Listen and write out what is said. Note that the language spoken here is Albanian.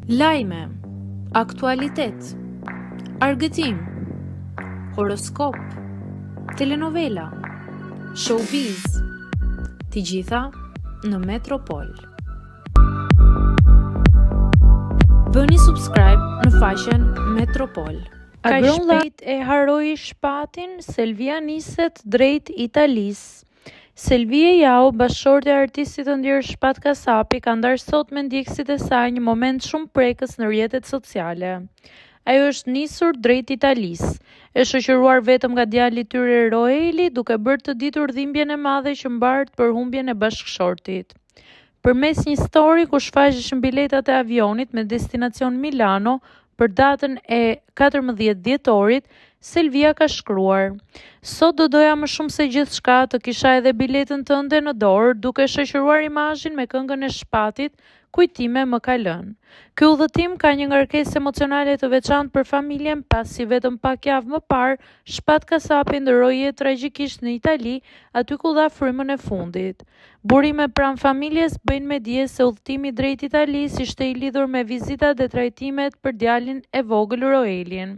Lajme, aktualitet, argëtim, horoskop, telenovela, showbiz, të gjitha në Metropol. Bëni subscribe në faqen Metropol. Ka shpejt e haroi shpatin, Selvia niset drejt Italisë. Selvia Jau, bashkëshorte e artistit të ndjerë Shpat Kasapi, ka ndarë sot me ndjekësit e saj një moment shumë prekës në rrjetet sociale. Ajo është nisur drejt Italisë, e shoqëruar vetëm nga djali i tyre Roeli, duke bërë të ditur dhimbjen e madhe që mbart për humbjen e bashkëshortit. Përmes një story ku shfaqeshin biletat e avionit me destinacion Milano për datën e 14 dhjetorit, Selvia ka shkruar: "Sot do doja më shumë se gjithçka të kisha edhe biletën tënde në dorë, duke shoqëruar imazhin me këngën e Shpatit, Kujtime më ka lënë. Ky udhëtim ka një ngarkesë emocionale të veçantë për familjen, pasi vetëm pak javë më parë Shpat Kasapi ndërroi jetë tragjikisht në Itali, aty ku dha frymën e fundit. Burime pranë familjes bëjnë me dije se udhëtimi drejt Italisë ishte i lidhur me vizitat dhe trajtimet për djalin e vogël Roelin.